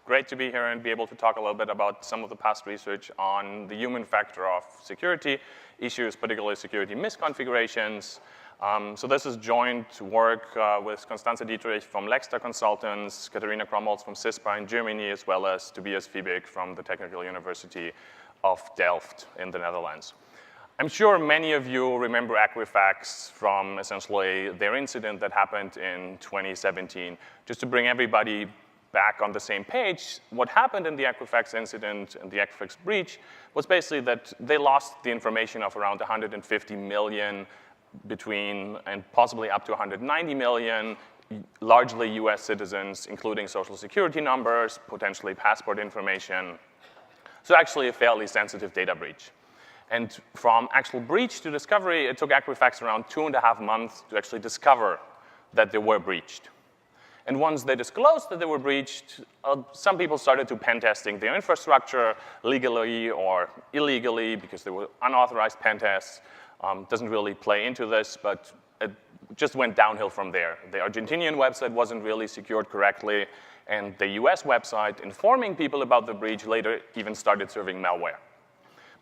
great to be here and be able to talk a little bit about some of the past research on the human factor of security issues, particularly security misconfigurations. So this is joint work with Constanze Dietrich from Lexter Consultants, Katharina Kromholz from CISPA in Germany, as well as Tobias Fiebig from the Technical University of Delft in the Netherlands. I'm sure many of you remember Equifax from essentially their incident that happened in 2017. Just to bring everybody back on the same page, what happened in the Equifax incident and the Equifax breach was basically that they lost the information of around 150 million between and possibly up to 190 million, largely US citizens, including social security numbers, potentially passport information. So actually a fairly sensitive data breach. And from actual breach to discovery, it took Equifax around 2.5 months to actually discover that they were breached. And once they disclosed that they were breached, some people started to pen testing their infrastructure legally or illegally because they were unauthorized pen tests. Doesn't really play into this, but it just went downhill from there. The Argentinian website wasn't really secured correctly, and the US website informing people about the breach later even started serving malware.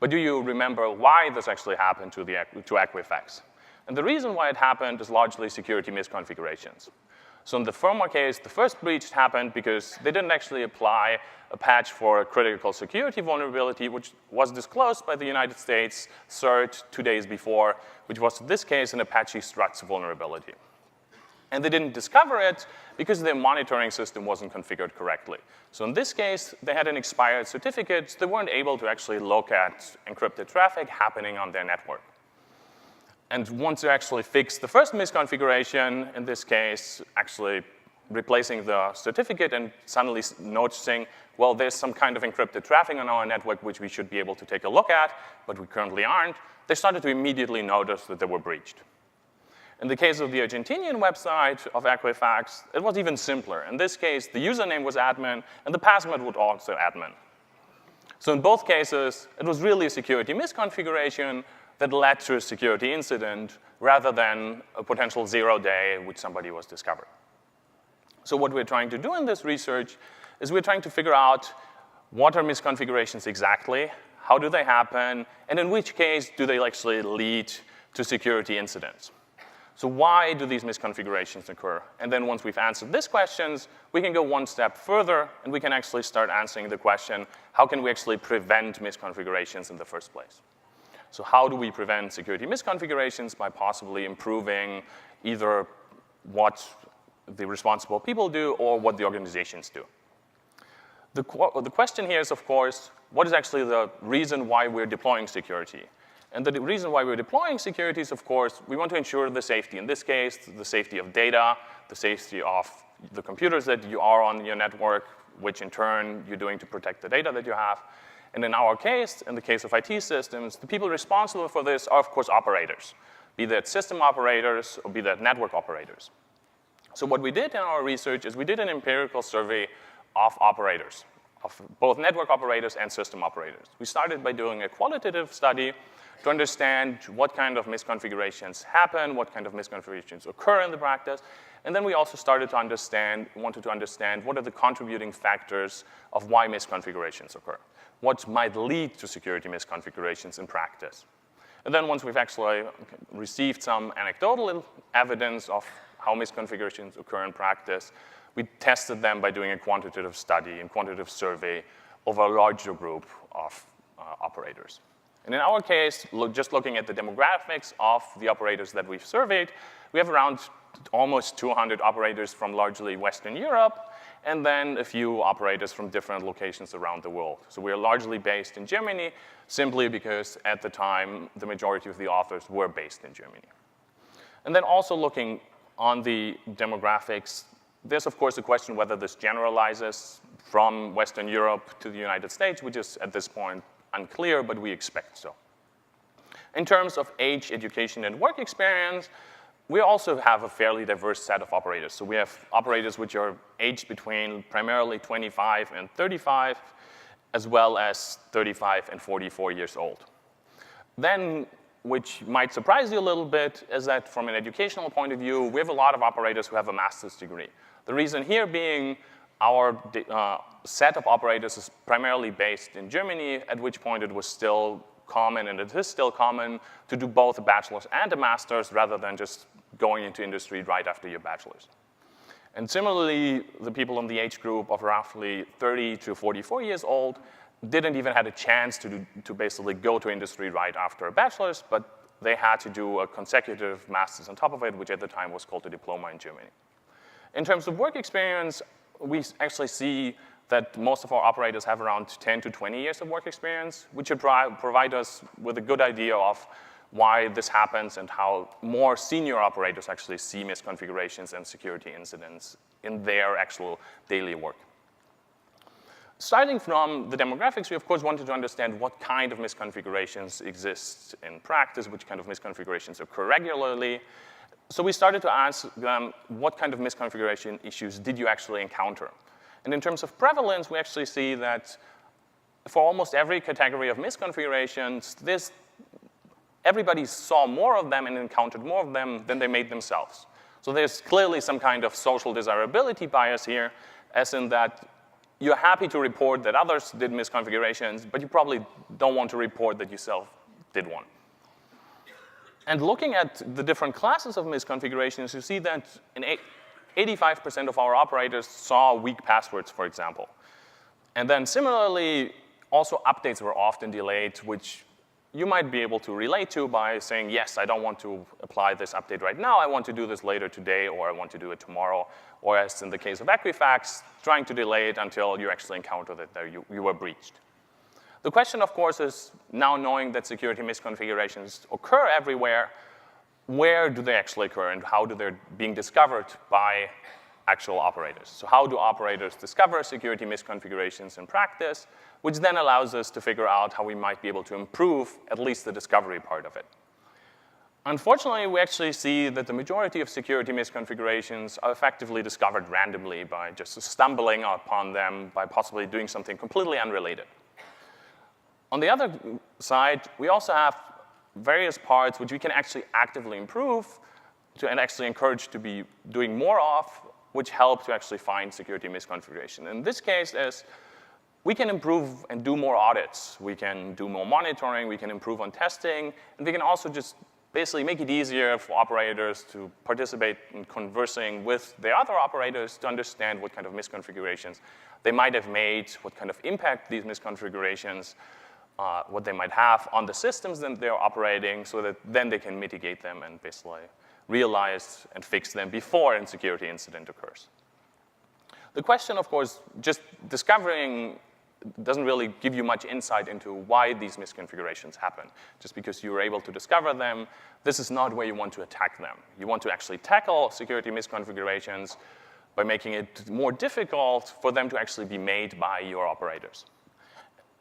But do you remember why this actually happened to Equifax? And the reason why it happened is largely security misconfigurations. So in the firmware case, the first breach happened because they didn't actually apply a patch for a critical security vulnerability, which was disclosed by the United States CERT 2 days before, which was in this case an Apache struts vulnerability. And they didn't discover it because their monitoring system wasn't configured correctly. So in this case, they had an expired certificate. So they weren't able to actually look at encrypted traffic happening on their network. And once they actually fixed the first misconfiguration, in this case, actually replacing the certificate and suddenly noticing, well, there's some kind of encrypted traffic on our network which we should be able to take a look at, but we currently aren't, they started to immediately notice that they were breached. In the case of the Argentinian website of Equifax, it was even simpler. In this case, the username was admin, and the password was also admin. So in both cases, it was really a security misconfiguration that led to a security incident rather than a potential 0 day which somebody was discovered. So what we're trying to do in this research is we're trying to figure out what are misconfigurations exactly, how do they happen, and in which case do they actually lead to security incidents. So why do these misconfigurations occur? And then once we've answered these questions, we can go one step further, and we can actually start answering the question, how can we actually prevent misconfigurations in the first place? So how do we prevent security misconfigurations? By possibly improving either what the responsible people do or what the organizations do. The question here is, of course, what is actually the reason why we're deploying security? And the reason why we're deploying security is, of course, we want to ensure the safety. In this case, the safety of data, the safety of the computers that you are on your network, which in turn you're doing to protect the data that you have. And in our case, in the case of IT systems, the people responsible for this are, of course, operators, be that system operators or be that network operators. So what we did in our research is we did an empirical survey of operators, of both network operators and system operators. We started by doing a qualitative study to understand what kind of misconfigurations happen, what kind of misconfigurations occur in the practice. And then we also started to wanted to understand what are the contributing factors of why misconfigurations occur. What might lead to security misconfigurations in practice. And then once we've actually received some anecdotal evidence of how misconfigurations occur in practice, we tested them by doing a quantitative study and quantitative survey over a larger group of operators. And in our case, just looking at the demographics of the operators that we've surveyed, we have around almost 200 operators from largely Western Europe, and then a few operators from different locations around the world. So we are largely based in Germany, simply because at the time, the majority of the authors were based in Germany. And then also looking on the demographics, there's of course a question whether this generalizes from Western Europe to the United States, which is at this point unclear, but we expect so. In terms of age, education, and work experience, we also have a fairly diverse set of operators. So we have operators which are aged between primarily 25 and 35, as well as 35 and 44 years old. Then, which might surprise you a little bit, is that from an educational point of view, we have a lot of operators who have a master's degree. The reason here being our set of operators is primarily based in Germany, at which point it was still common, and it is still common, to do both a bachelor's and a master's rather than just going into industry right after your bachelor's. And similarly, the people in the age group of roughly 30 to 44 years old didn't even have a chance to basically go to industry right after a bachelor's, but they had to do a consecutive master's on top of it, which at the time was called a diploma in Germany. In terms of work experience, we actually see that most of our operators have around 10 to 20 years of work experience, which should provide us with a good idea of why this happens and how more senior operators actually see misconfigurations and security incidents in their actual daily work. Starting from the demographics, we of course wanted to understand what kind of misconfigurations exist in practice, which kind of misconfigurations occur regularly. So we started to ask them, what kind of misconfiguration issues did you actually encounter? And in terms of prevalence, we actually see that for almost every category of misconfigurations, everybody saw more of them and encountered more of them than they made themselves. So there's clearly some kind of social desirability bias here, as in that you're happy to report that others did misconfigurations, but you probably don't want to report that yourself did one. And looking at the different classes of misconfigurations, you see that 85% of our operators saw weak passwords, for example. And then similarly, also updates were often delayed, which you might be able to relate to by saying, yes, I don't want to apply this update right now. I want to do this later today, or I want to do it tomorrow. Or as in the case of Equifax, trying to delay it until you actually encounter that you were breached. The question, of course, is now knowing that security misconfigurations occur everywhere, where do they actually occur and how do they being discovered by actual operators? So how do operators discover security misconfigurations in practice, which then allows us to figure out how we might be able to improve at least the discovery part of it. Unfortunately, we actually see that the majority of security misconfigurations are effectively discovered randomly by just stumbling upon them by possibly doing something completely unrelated. On the other side, we also have various parts which we can actually actively improve and actually encourage to be doing more of, which help to actually find security misconfiguration. In this case is we can improve and do more audits. We can do more monitoring. We can improve on testing. And we can also just basically make it easier for operators to participate in conversing with the other operators to understand what kind of misconfigurations they might have made, what kind of impact these misconfigurations, what they might have on the systems that they're operating, so that then they can mitigate them and basically realize and fix them before a security incident occurs. The question, of course, just discovering doesn't really give you much insight into why these misconfigurations happen. Just because you were able to discover them, this is not where you want to attack them. You want to actually tackle security misconfigurations by making it more difficult for them to actually be made by your operators.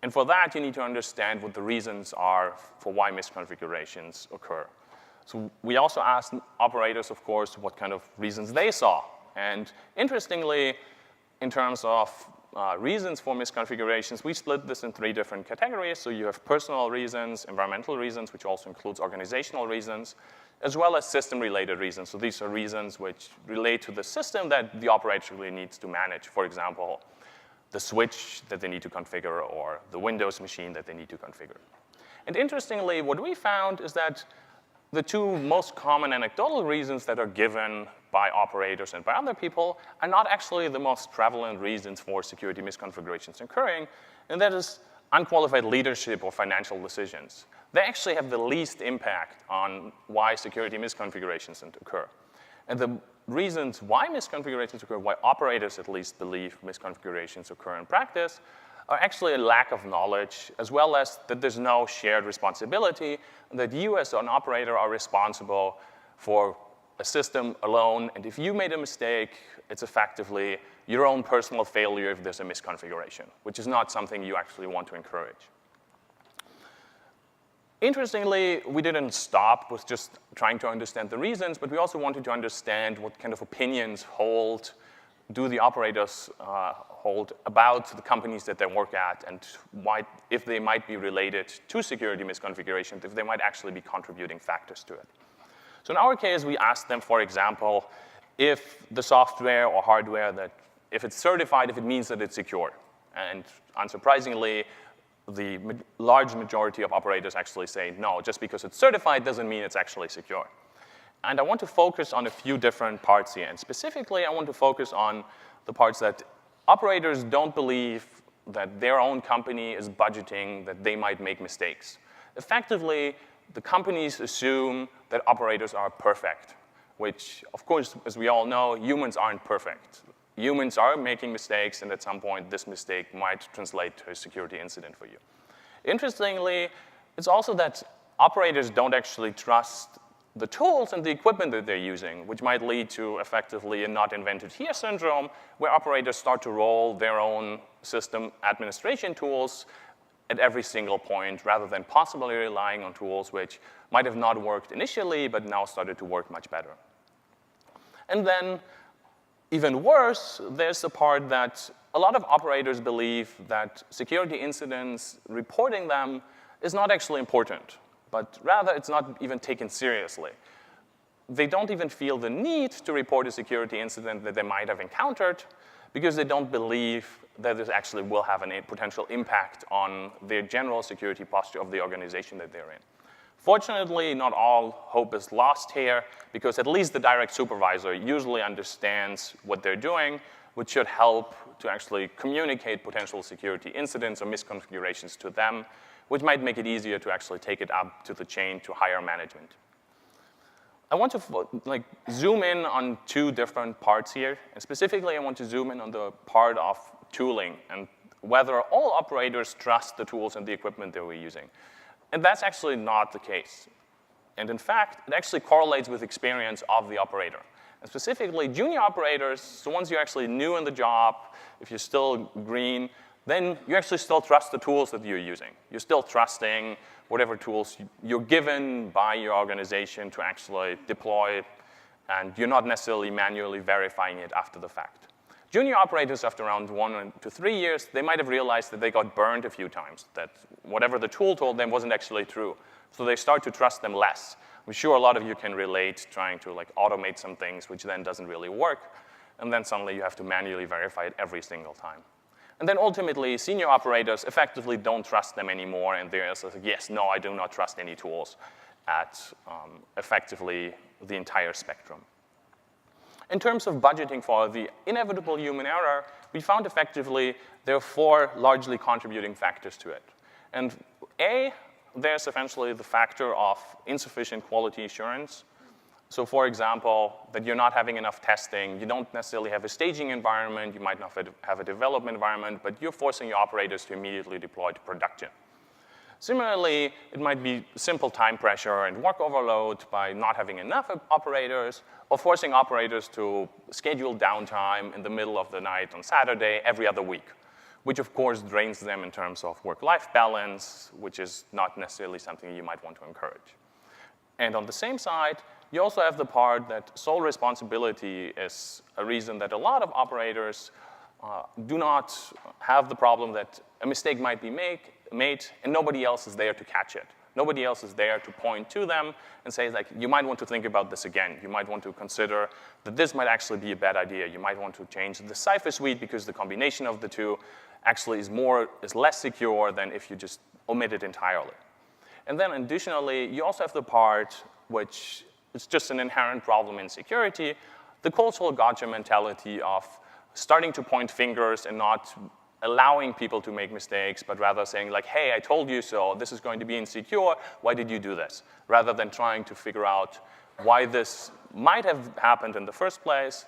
And for that, you need to understand what the reasons are for why misconfigurations occur. So we also asked operators, of course, what kind of reasons they saw. And interestingly, in terms of reasons for misconfigurations, we split this in 3 different categories. So you have personal reasons, environmental reasons, which also includes organizational reasons, as well as system-related reasons. So these are reasons which relate to the system that the operator really needs to manage. For example, the switch that they need to configure or the Windows machine that they need to configure. And interestingly, what we found is that the 2 most common anecdotal reasons that are given by operators and by other people are not actually the most prevalent reasons for security misconfigurations occurring, and that is unqualified leadership or financial decisions. They actually have the least impact on why security misconfigurations occur. And the reasons why misconfigurations occur, why operators at least believe misconfigurations occur in practice, are actually a lack of knowledge, as well as that there's no shared responsibility, and that you as an operator are responsible for a system alone, and if you made a mistake, it's effectively your own personal failure if there's a misconfiguration, which is not something you actually want to encourage. Interestingly, we didn't stop with just trying to understand the reasons, but we also wanted to understand what kind of opinions do the operators hold about the companies that they work at, and if they might be related to security misconfigurations, if they might actually be contributing factors to it. So in our case, we asked them, for example, if the software or hardware that if it's certified, if it means that it's secure. And unsurprisingly, the large majority of operators actually say, no, just because it's certified doesn't mean it's actually secure. And I want to focus on a few different parts here. And specifically, I want to focus on the parts that operators don't believe that their own company is budgeting that they might make mistakes. Effectively, the companies assume that operators are perfect, which, of course, as we all know, humans aren't perfect. Humans are making mistakes, and at some point, this mistake might translate to a security incident for you. Interestingly, it's also that operators don't actually trust the tools and the equipment that they're using, which might lead to effectively a not invented here syndrome, where operators start to roll their own system administration tools at every single point, rather than possibly relying on tools which might have not worked initially, but now started to work much better. And then, even worse, there's the part that a lot of operators believe that security incidents, reporting them, is not actually important, but rather it's not even taken seriously. They don't even feel the need to report a security incident that they might have encountered because they don't believe that this actually will have a potential impact on their general security posture of the organization that they're in. Fortunately, not all hope is lost here, because at least the direct supervisor usually understands what they're doing, which should help to actually communicate potential security incidents or misconfigurations to them, which might make it easier to actually take it up to the chain to higher management. I want to zoom in on two different parts here. And specifically, I want to zoom in on the part of tooling and whether all operators trust the tools and the equipment that we're using. And that's actually not the case. And in fact, it actually correlates with experience of the operator. And specifically, junior operators, the ones you're actually new in the job, if you're still green, then you actually still trust the tools that you're using. You're still trusting whatever tools you're given by your organization to actually deploy, and you're not necessarily manually verifying it after the fact. Junior operators, after around 1 to 3 years, they might have realized that they got burned a few times, that whatever the tool told them wasn't actually true. So they start to trust them less. I'm sure a lot of you can relate trying to automate some things, which then doesn't really work. And then suddenly you have to manually verify it every single time. And then ultimately, senior operators effectively don't trust them anymore. And they're just like, yes, no, I do not trust any tools at effectively the entire spectrum. In terms of budgeting for the inevitable human error, we found effectively there are 4 largely contributing factors to it. And A, there's essentially the factor of insufficient quality assurance. So for example, that you're not having enough testing, you don't necessarily have a staging environment, you might not have a development environment, but you're forcing your operators to immediately deploy to production. Similarly, it might be simple time pressure and work overload by not having enough operators, or forcing operators to schedule downtime in the middle of the night on Saturday every other week, which of course drains them in terms of work-life balance, which is not necessarily something you might want to encourage. And on the same side, you also have the part that sole responsibility is a reason that a lot of operators do not have the problem that a mistake might be made and nobody else is there to catch it. Nobody else is there to point to them and say, you might want to think about this again. You might want to consider that this might actually be a bad idea. You might want to change the cipher suite because the combination of the two actually is less secure than if you just omit it entirely. And then additionally, you also have the part which is just an inherent problem in security, the cultural gotcha mentality of starting to point fingers and not allowing people to make mistakes, but rather saying hey, I told you so, this is going to be insecure, why did you do this? Rather than trying to figure out why this might have happened in the first place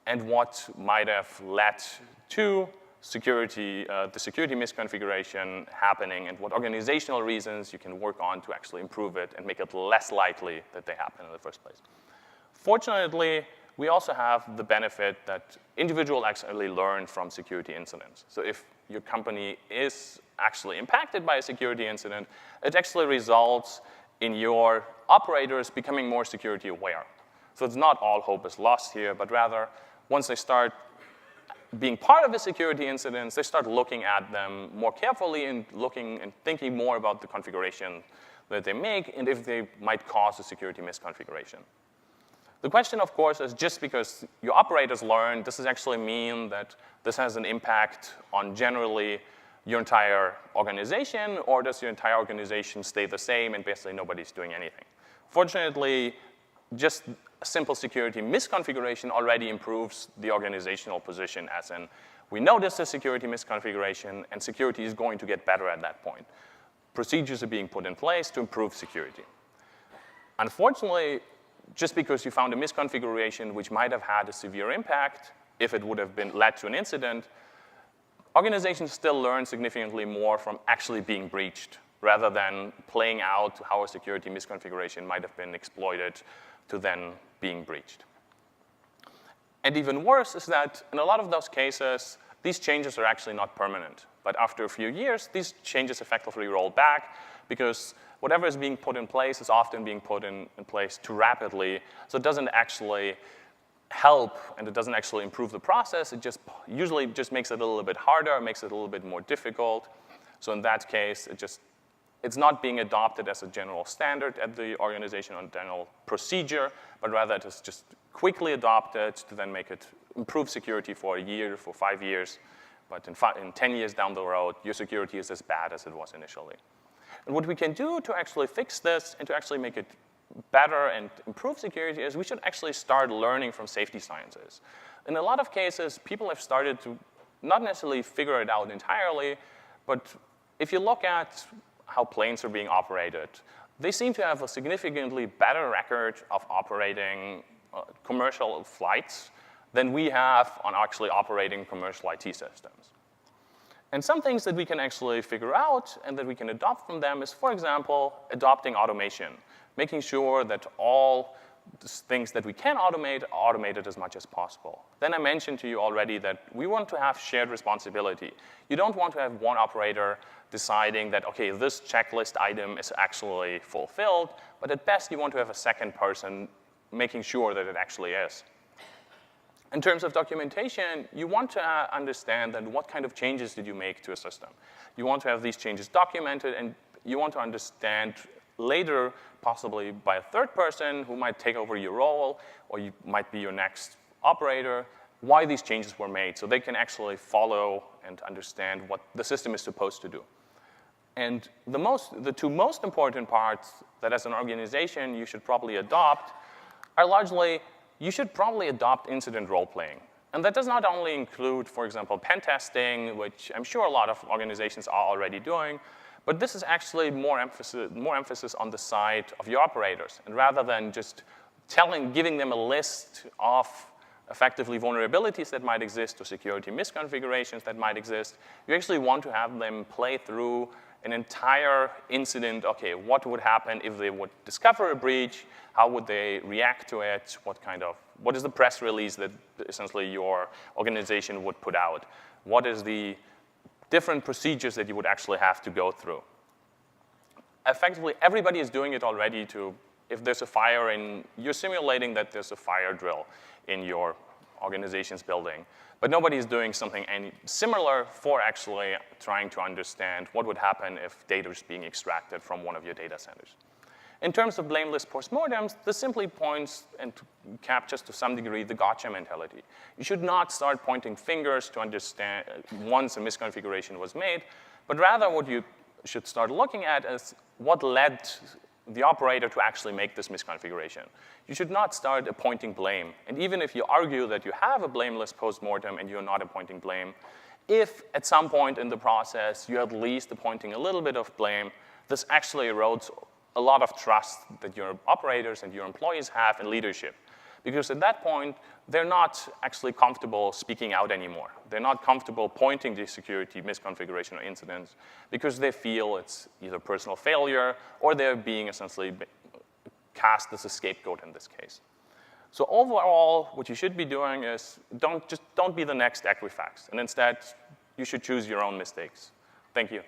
and what might have led to the security misconfiguration happening and what organizational reasons you can work on to actually improve it and make it less likely that they happen in the first place. Fortunately, we also have the benefit that individuals actually learn from security incidents. So if your company is actually impacted by a security incident, it actually results in your operators becoming more security aware. So it's not all hope is lost here, but rather once they start being part of a security incident, they start looking at them more carefully and looking and thinking more about the configuration that they make and if they might cause a security misconfiguration. The question, of course, is just because your operators learn, does this actually mean that this has an impact on generally your entire organization, or does your entire organization stay the same and basically nobody's doing anything? Fortunately, just a simple security misconfiguration already improves the organizational position, as in we notice a security misconfiguration and security is going to get better at that point. Procedures are being put in place to improve security. Unfortunately, just because you found a misconfiguration which might have had a severe impact, if it would have led to an incident, organizations still learn significantly more from actually being breached rather than playing out how a security misconfiguration might have been exploited to then being breached. And even worse is that in a lot of those cases, these changes are actually not permanent. But after a few years, these changes effectively roll back because whatever is being put in place is often being put in place too rapidly. So it doesn't actually help and it doesn't actually improve the process. It just usually just makes it a little bit harder, makes it a little bit more difficult. So in that case, it's not being adopted as a general standard at the organization or general procedure, but rather it is just quickly adopted to then make it improve security for a year, for 5 years. But in 10 years down the road, your security is as bad as it was initially. And what we can do to actually fix this and to actually make it better and improve security is we should actually start learning from safety sciences. In a lot of cases, people have started to not necessarily figure it out entirely, but if you look at how planes are being operated, they seem to have a significantly better record of operating commercial flights than we have on actually operating commercial IT systems. And some things that we can actually figure out and that we can adopt from them is, for example, adopting automation, making sure that all things that we can automate are automated as much as possible. Then I mentioned to you already that we want to have shared responsibility. You don't want to have one operator deciding that, okay, this checklist item is actually fulfilled, but at best you want to have a second person making sure that it actually is. In terms of documentation, you want to understand that what kind of changes did you make to a system. You want to have these changes documented, and you want to understand later, possibly by a third person who might take over your role, or you might be your next operator, why these changes were made, so they can actually follow and understand what the system is supposed to do. And the two most important parts that as an organization you should probably adopt are largely, you should probably adopt incident role-playing. And that does not only include, for example, pen testing, which I'm sure a lot of organizations are already doing, but this is actually more emphasis on the side of your operators. And rather than just giving them a list of effectively vulnerabilities that might exist or security misconfigurations that might exist, you actually want to have them play through an entire incident. Okay, what would happen if they would discover a breach? How would they react to it? What is the press release that essentially your organization would put out? What is the different procedures that you would actually have to go through? Effectively, everybody is doing it already if there's a fire you're simulating that there's a fire drill in your organization's building. But nobody is doing something similar for actually trying to understand what would happen if data is being extracted from one of your data centers. In terms of blameless postmortems, this simply points and captures to some degree the gotcha mentality. You should not start pointing fingers to understand once a misconfiguration was made, but rather what you should start looking at is what led the operator to actually make this misconfiguration. You should not start appointing blame. And even if you argue that you have a blameless postmortem and you're not appointing blame, if at some point in the process you're at least appointing a little bit of blame, this actually erodes a lot of trust that your operators and your employees have in leadership. Because at that point, they're not actually comfortable speaking out anymore. They're not comfortable pointing to security misconfiguration or incidents because they feel it's either personal failure or they're being essentially cast as a scapegoat in this case. So overall, what you should be doing is don't be the next Equifax, and instead, you should choose your own mistakes. Thank you.